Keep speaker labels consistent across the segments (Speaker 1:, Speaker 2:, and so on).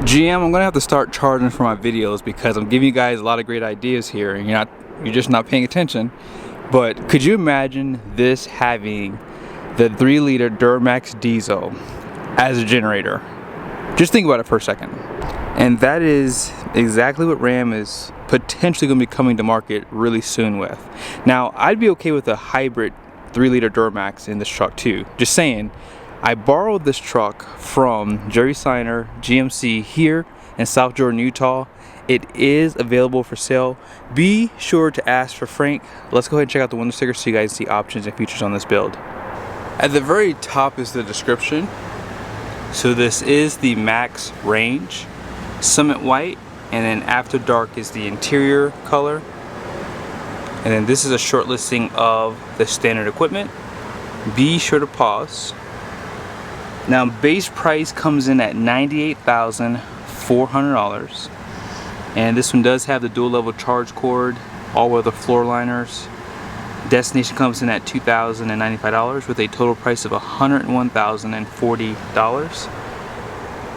Speaker 1: GM, I'm gonna have to start charging for my videos because I'm giving you guys a lot of great ideas here and you're just not paying attention. But could you imagine this having the 3-liter Duramax diesel as a generator? Just think about it for a second. And that is exactly what Ram is potentially going to be coming to market really soon with. Now, I'd be okay with a hybrid 3-liter Duramax in this truck too. Just saying, I borrowed this truck from Jerry Seiner, GMC here in South Jordan, Utah. It is available for sale. Be sure to ask for Frank. Let's go ahead and check out the window sticker so you guys see options and features on this build. At the very top is the description. So this is the max range, Summit white, and then After Dark is the interior color. And then this is a short listing of the standard equipment. Be sure to pause. Now base price comes in at $98,400. And this one does have the dual level charge cord, all-weather floor liners. Destination comes in at $2,095 with a total price of $101,040.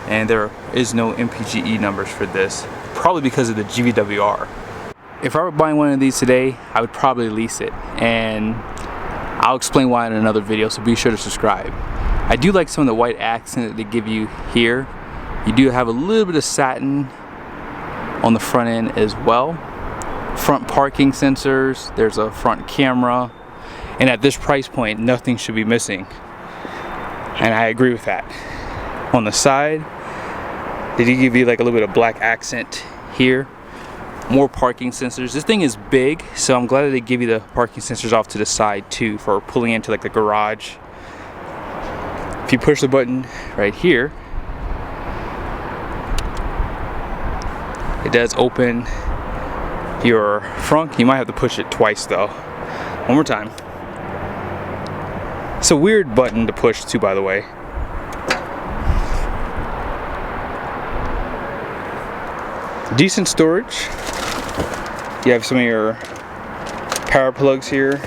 Speaker 1: And there is no MPGE numbers for this, probably because of the GVWR. If I were buying one of these today, I would probably lease it, and I'll explain why in another video, so be sure to subscribe. I do like some of the white accent that they give you here. You do have a little bit of satin on the front end as well. Front parking sensors, there's a front camera, and at this price point nothing should be missing, and I agree with that. On the side, they do give you like a little bit of black accent here. More parking sensors. This thing is big, so I'm glad that they give you the parking sensors off to the side too for pulling into like the garage. If you push the button right here, it does open your front. You might have to push it twice though. One more time. It's a weird button to push too, by the way. Decent storage. You have some of your power plugs here.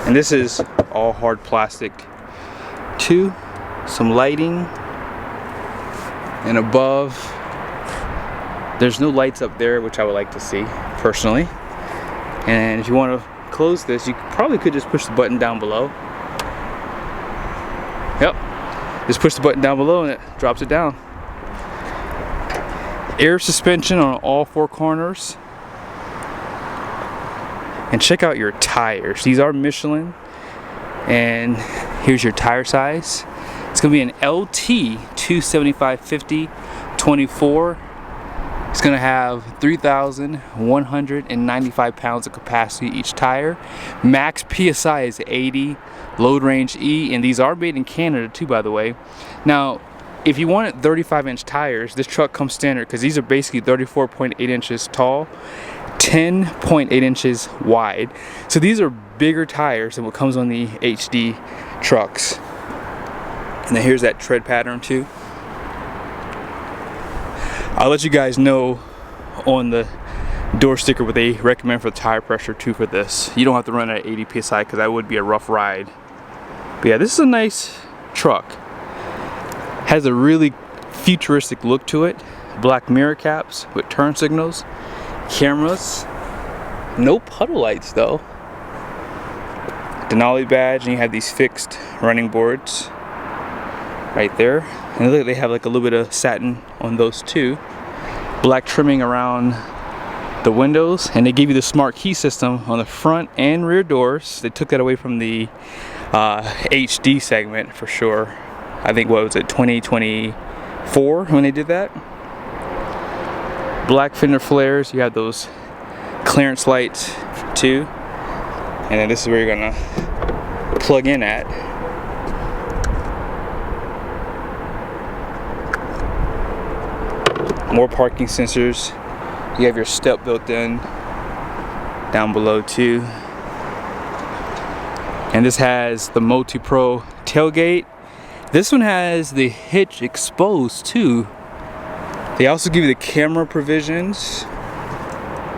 Speaker 1: And this is all hard plastic too. Some lighting. And above, there's no lights up there, which I would like to see personally. And if you want to close this, you probably could just push the button down below. Yep, just push the button down below and it drops it down. Air suspension on all 4 corners. And check out your tires. These are Michelin, and here's your tire size. It's gonna be an LT 275/50/24. It's gonna have 3,195 pounds of capacity each tire. Max PSI is 80, load range E, and these are made in Canada too, by the way. Now, if you wanted 35-inch tires, this truck comes standard because these are basically 34.8 inches tall, 10.8 inches wide. So these are bigger tires than what comes on the HD trucks. And then here's that tread pattern too. I'll let you guys know on the door sticker what they recommend for the tire pressure too for this. You don't have to run at 80 PSI because that would be a rough ride. But yeah, this is a nice truck. Has a really futuristic look to it. Black mirror caps with turn signals, cameras, no puddle lights though. Denali badge, and you have these fixed running boards right there. And look, they have like a little bit of satin on those too. Black trimming around the windows, and they give you the smart key system on the front and rear doors. They took that away from the HD segment for sure. I think, what was it, 2024 when they did that? Black fender flares. You have those clearance lights too. And then this is where you're gonna plug in at. More parking sensors. You have your step built in down below too. And this has the multi-pro tailgate. This one has the hitch exposed too. They also give you the camera provisions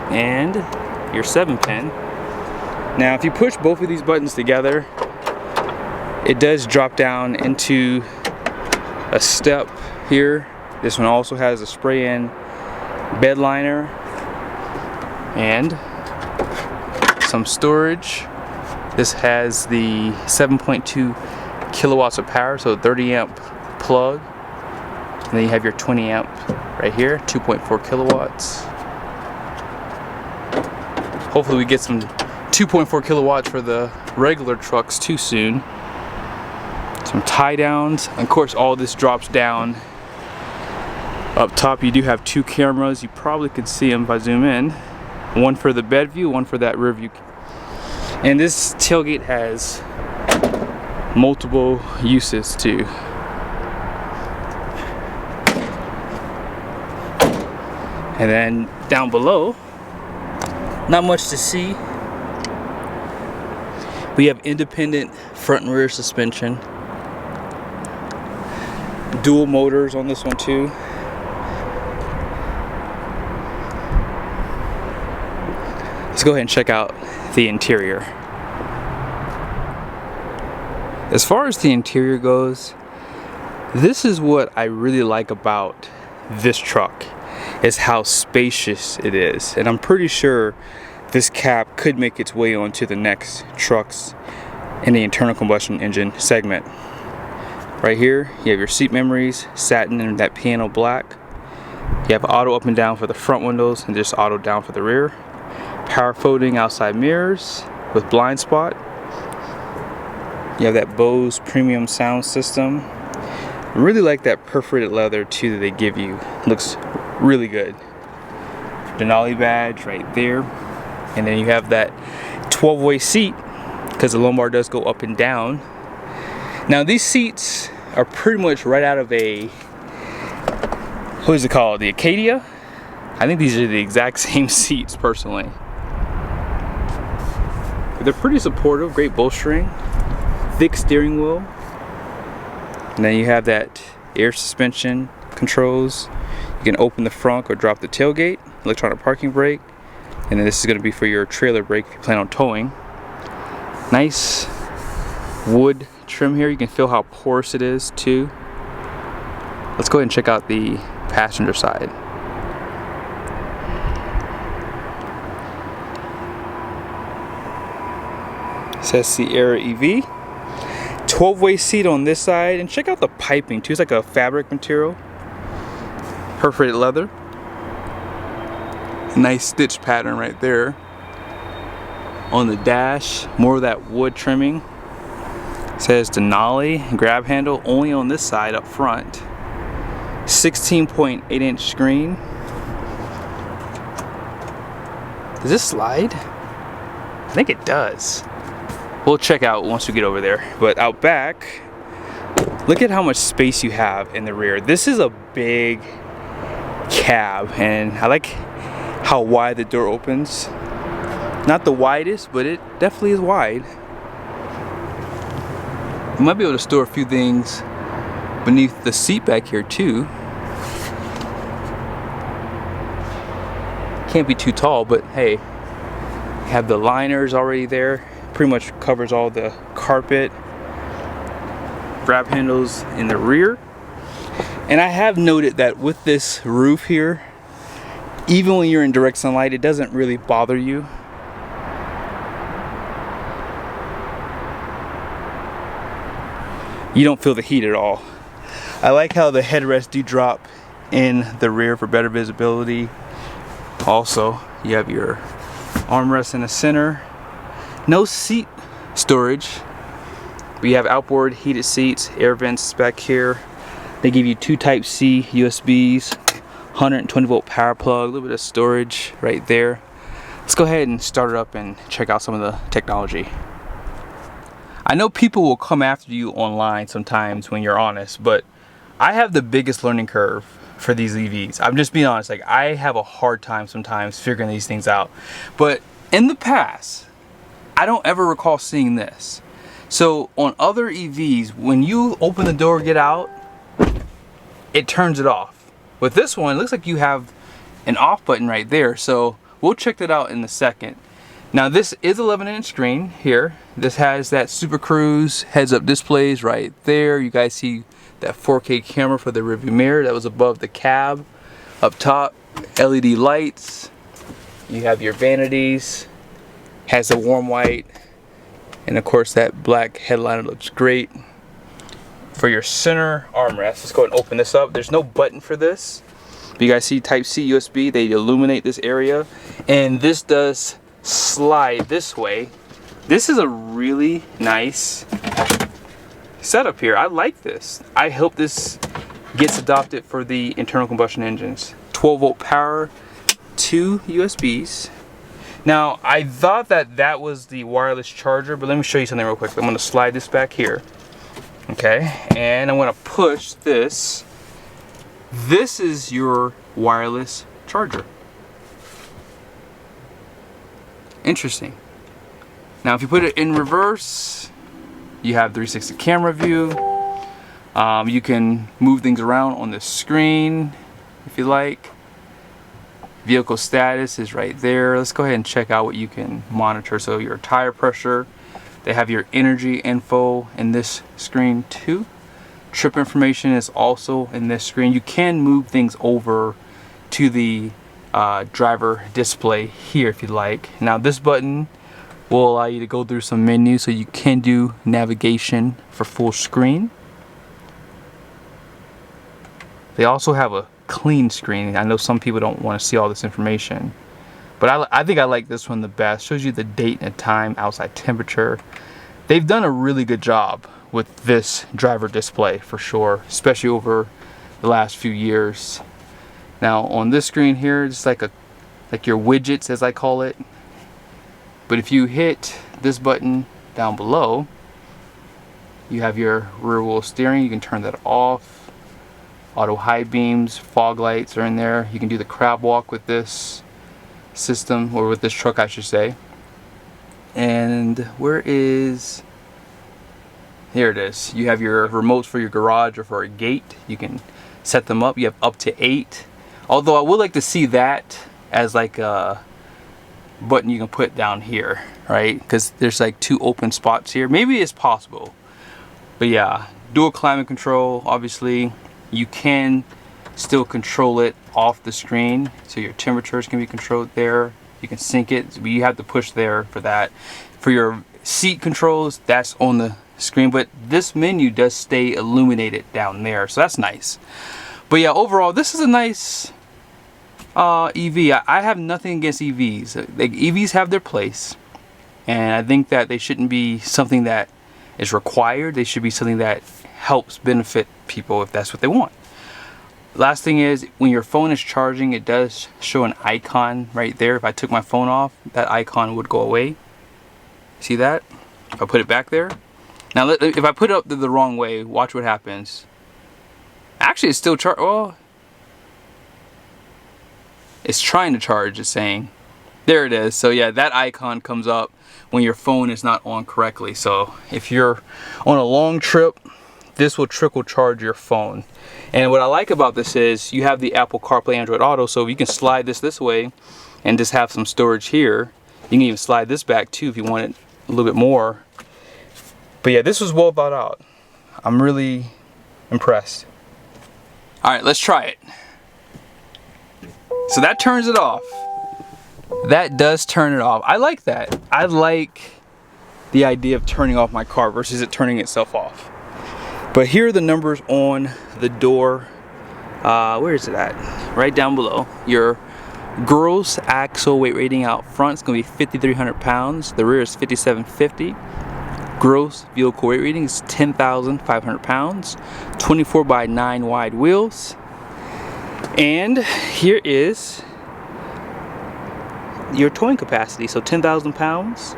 Speaker 1: and your 7-pin. Now if you push both of these buttons together, it does drop down into a step here. This one also has a spray-in bed liner and some storage. This has the 7.2 kilowatts of power, so 30 amp plug. And then you have your 20 amp right here, 2.4 kilowatts. Hopefully we get some 2.4 kilowatts for the regular trucks too soon. Some tie downs. Of course, all this drops down. Up top you do have 2 cameras. You probably could see them if I zoom in. One for the bed view, one for that rear view. And this tailgate has multiple uses too. And then down below, not much to see. We have independent front and rear suspension. Dual motors on this one too. Let's go ahead and check out the interior. As far as the interior goes, this is what I really like about this truck, is how spacious it is. And I'm pretty sure this cab could make its way onto the next trucks in the internal combustion engine segment. Right here, you have your seat memories, satin in that piano black. You have auto up and down for the front windows and just auto down for the rear. Power folding outside mirrors with blind spot. You have that Bose premium sound system. I really like that perforated leather too that they give you. Looks really good. Denali badge right there. And then you have that 12-way seat, because the lumbar does go up and down. Now these seats are pretty much right out of a, what is it called? The Acadia? I think these are the exact same seats personally. They're pretty supportive, great bolstering, thick steering wheel. And then you have that air suspension controls. You can open the front or drop the tailgate, electronic parking brake. And then this is going to be for your trailer brake if you plan on towing. Nice wood trim here. You can feel how porous it is too. Let's go ahead and check out the passenger side. It says Sierra EV. 12-way seat on this side, and check out the piping too. It's like a fabric material, perforated leather. Nice stitch pattern right there. On the dash, more of that wood trimming. It says Denali grab handle only on this side up front. 16.8-inch screen. Does this slide? I think it does. We'll check out once we get over there. But out back, look at how much space you have in the rear. This is a big cab, and I like how wide the door opens. Not the widest, but it definitely is wide. You might be able to store a few things beneath the seat back here too. Can't be too tall, but hey, you have the liners already there. Pretty much covers all the carpet. Grab handles in the rear. And I have noted that with this roof here, even when you're in direct sunlight, it doesn't really bother you. You don't feel the heat at all. I like how the headrests do drop in the rear for better visibility. Also, you have your armrest in the center. No seat storage. We have outboard heated seats, air vents back here. They give you 2 Type-C USBs, 120 volt power plug, a little bit of storage right there. Let's go ahead and start it up and check out some of the technology. I know people will come after you online sometimes when you're honest, but I have the biggest learning curve for these EVs. I'm just being honest, like I have a hard time sometimes figuring these things out. But in the past, I don't ever recall seeing this. So on other EVs, when you open the door, get out, it turns it off. With this one, it looks like you have an off button right there. So we'll check that out in a second. Now this is 11-inch screen here. This has that Super Cruise heads-up displays right there. You guys see that 4K camera for the rearview mirror that was above the cab. Up top, LED lights. You have your vanities. Has a warm white. And of course that black headliner looks great. For your center armrest, let's go ahead and open this up. There's no button for this. But you guys see Type-C USB, they illuminate this area. And this does slide this way. This is a really nice setup here. I like this. I hope this gets adopted for the internal combustion engines. 12-volt power, 2 USBs. Now, I thought that that was the wireless charger, but let me show you something real quick. I'm going to slide this back here. Okay, and I'm going to push this. This is your wireless charger. Interesting. Now, if you put it in reverse, you have 360 camera view. You can move things around on the screen if you like. Vehicle status is right there. Let's go ahead and check out what you can monitor. So your tire pressure, they have your energy info in this screen too. Trip information is also in this screen. You can move things over to the driver display here if you like. Now this button will allow you to go through some menus, so you can do navigation for full screen. They also have a clean screen. I know some people don't want to see all this information, but I think I like this one the best. Shows you the date and the time, outside temperature. They've done a really good job with this driver display for sure, especially over the last few years. Now on this screen here, it's like your widgets, as I call it. But if you hit this button down below, you have your rear wheel steering. You can turn that off. Auto high beams, fog lights are in there. You can do the crab walk with this system, or with this truck I should say. And where is, here it is. You have your remotes for your garage or for a gate. You can set them up. You have up to 8. Although I would like to see that as like a button you can put down here, right? Because there's like 2 open spots here. Maybe it's possible. But yeah, dual climate control, obviously. You can still control it off the screen, so your temperatures can be controlled there. You can sync it, but you have to push there for that. For your seat controls, that's on the screen, but this menu does stay illuminated down there, so that's nice. But yeah, overall, this is a nice EV. I have nothing against EVs. Like, EVs have their place, and I think that they shouldn't be something that is required. They should be something that helps benefit people if that's what they want. Last thing is, when your phone is charging, it does show an icon right there. If I took my phone off, that icon would go away. See that? If I put it back there. Now if I put it up the wrong way, watch what happens. Actually, it's still oh, it's trying to charge, it's saying. There it is. So yeah, that icon comes up when your phone is not on correctly. So if you're on a long trip, this will trickle charge your phone. And what I like about this is you have the Apple CarPlay, Android Auto, so you can slide this way and just have some storage here. You can even slide this back too if you want it a little bit more. But yeah, this was well thought out. I'm really impressed. All right, let's try it. So that turns it off. That does turn it off. I like that. I like the idea of turning off my car versus it turning itself off. But here are the numbers on the door. Where is it at? Right down below. Your gross axle weight rating out front is going to be 5,300 pounds. The rear is 5,750. Gross vehicle weight rating is 10,500 pounds. 24/9 wide wheels. And here is your towing capacity. So 10,000 pounds.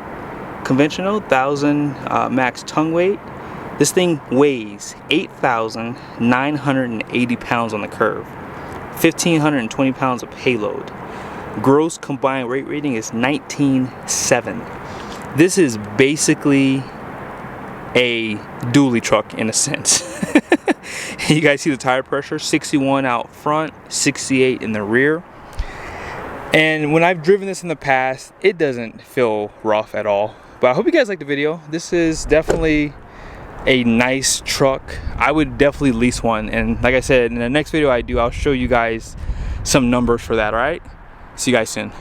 Speaker 1: Conventional, 1,000 max tongue weight. This thing weighs 8,980 pounds on the curve, 1,520 pounds of payload. Gross combined weight rating is 19.7. This is basically a dually truck in a sense. You guys see the tire pressure, 61 out front, 68 in the rear. And when I've driven this in the past, it doesn't feel rough at all. But I hope you guys liked the video. This is definitely a nice truck, I would definitely lease one. And like I said, in the next video I do, I'll show you guys some numbers for that. All right, see you guys soon.